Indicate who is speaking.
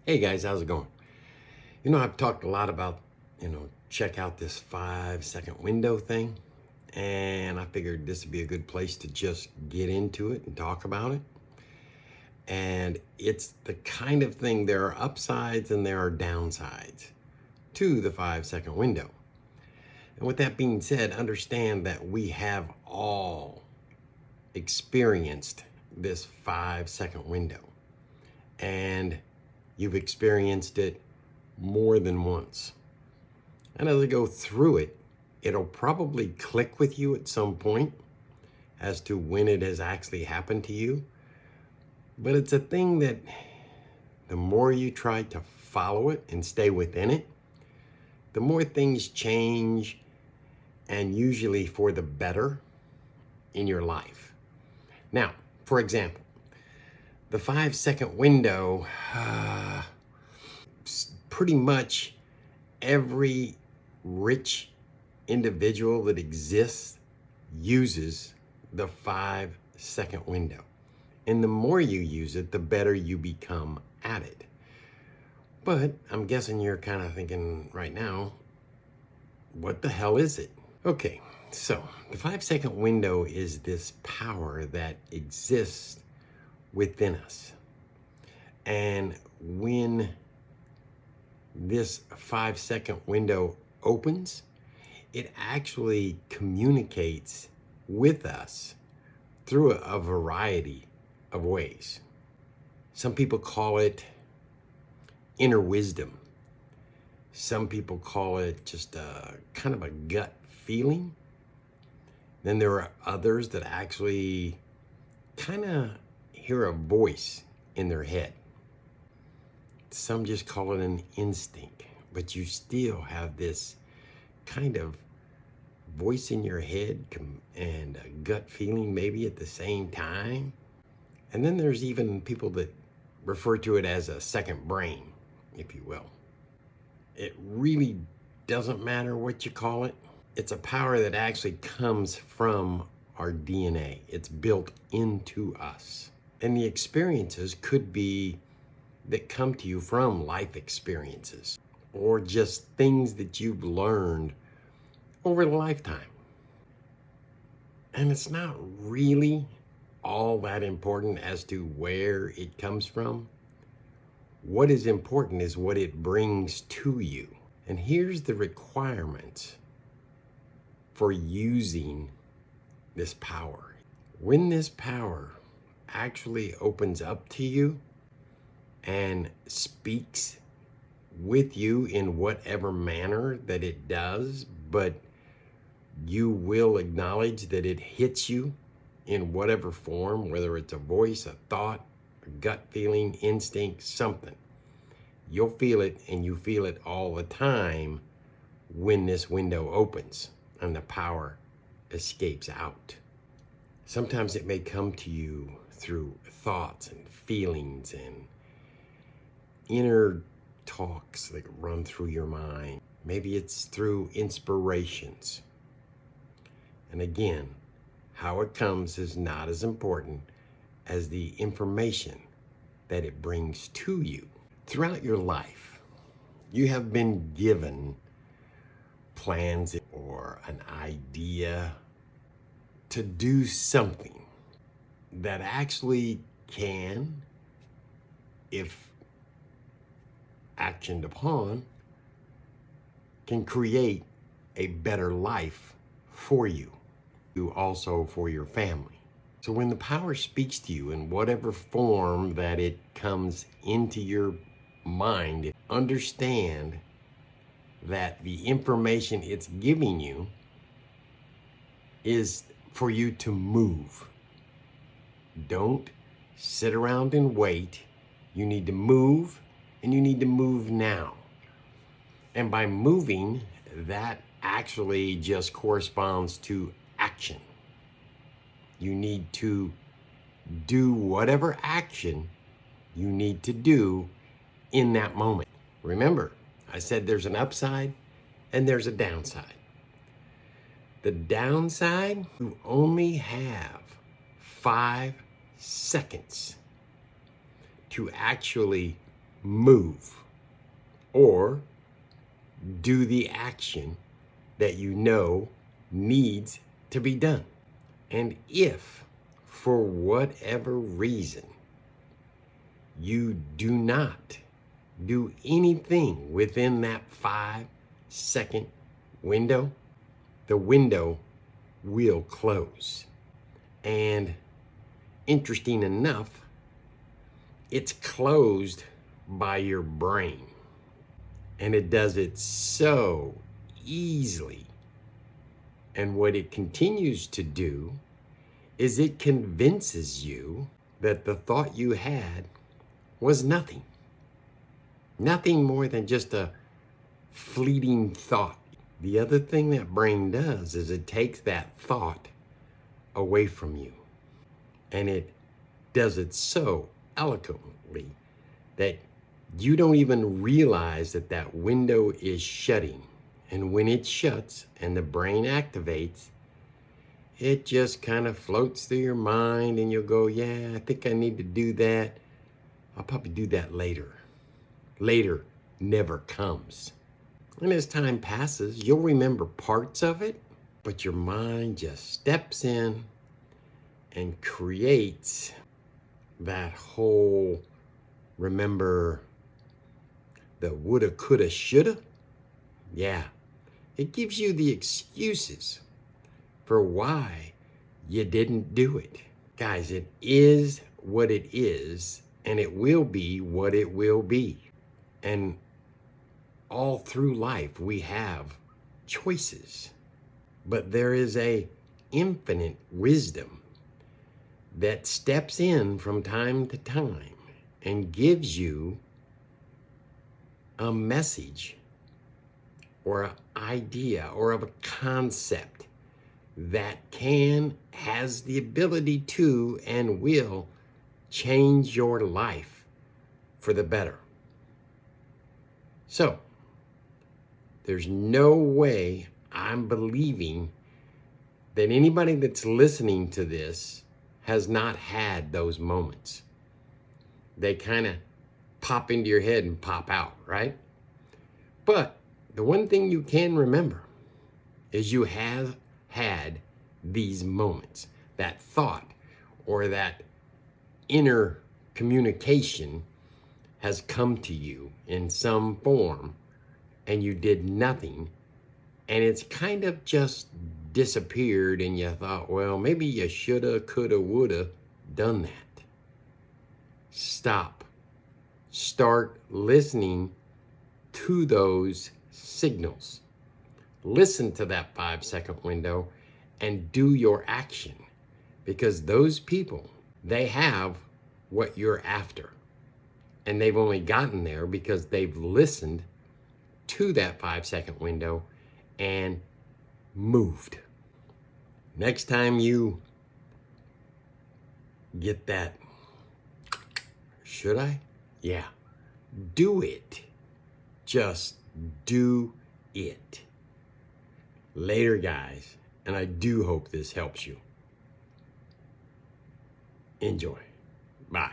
Speaker 1: Hey guys, how's it going? I've talked a lot about, check out this 5 second window thing. And I figured this would be a good place to just get into it and talk about it. And it's the kind of thing, there are upsides and there are downsides to the 5 second window. And with that being said, understand that we have all experienced this 5 second window. And you've experienced it more than once. And as I go through it, it'll probably click with you at some point as to when it has actually happened to you. But it's a thing that the more you try to follow it and stay within it, the more things change, and usually for the better in your life. Now, for example, the 5 second window, pretty much every rich individual that exists uses the 5 second window. And the more you use it, the better you become at it. But I'm guessing you're kind of thinking right now, what the hell is it? Okay, so the 5 second window is this power that exists within us. And when this 5 second window opens, it actually communicates with us through a variety of ways. Some people call it inner wisdom. Some people call it just a kind of a gut feeling. Then there are others that actually kind of hear a voice in their head. Some just call it an instinct, but you still have this kind of voice in your head and a gut feeling maybe at the same time. And then there's even people that refer to it as a second brain, if you will. It really doesn't matter what you call it. It's a power that actually comes from our DNA. It's built into us. And the experiences could be that come to you from life experiences or just things that you've learned over the lifetime. And it's not really all that important as to where it comes from. What is important is what it brings to you. And here's the requirements for using this power. When this power actually opens up to you and speaks with you in whatever manner that it does, but you will acknowledge that it hits you in whatever form, whether it's a voice, a thought, a gut feeling, instinct, something. You'll feel it, and you feel it all the time when this window opens and the power escapes out. Sometimes it may come to you through thoughts and feelings and inner talks that run through your mind. Maybe it's through inspirations. And again, how it comes is not as important as the information that it brings to you. Throughout your life, you have been given plans or an idea to do something that actually can, if actioned upon, can create a better life for you also for your family. So when the power speaks to you in whatever form that it comes into your mind, understand that the information it's giving you is for you to move. Don't sit around and wait. You need to move, and you need to move now. And by moving, that actually just corresponds to action. You need to do whatever action you need to do in that moment. Remember, I said there's an upside and there's a downside. The downside, you only have 5 seconds to actually move or do the action that you know needs to be done. And if, for whatever reason, you do not do anything within that 5-second window, the window will close. And interesting enough, it's closed by your brain. And it does it so easily. And what it continues to do is it convinces you that the thought you had was nothing. Nothing more than just a fleeting thought. The other thing that brain does is it takes that thought away from you. And it does it so eloquently that you don't even realize that that window is shutting. And when it shuts and the brain activates, it just kind of floats through your mind and you'll go, yeah, I think I need to do that. I'll probably do that later. Later never comes. And as time passes, you'll remember parts of it, but your mind just steps in and creates that whole, remember the woulda, coulda, shoulda? Yeah, it gives you the excuses for why you didn't do it. Guys, it is what it is, and it will be what it will be. And all through life, we have choices, but there is a infinite wisdom that steps in from time to time and gives you a message or an idea or of a concept that has the ability to and will change your life for the better. So, there's no way I'm believing that anybody that's listening to this has not had those moments. They kind of pop into your head and pop out, right? But the one thing you can remember is you have had these moments. That thought or that inner communication has come to you in some form and you did nothing, and it's kind of just disappeared and you thought, well, maybe you shoulda, coulda, woulda done that. Stop. Start listening to those signals. Listen to that 5-second window and do your action, because those people, they have what you're after. And they've only gotten there because they've listened to that 5-second window and moved. Next time you get that, should I? Yeah, do it. Just do it. Later, guys, and I do hope this helps you. Enjoy. Bye.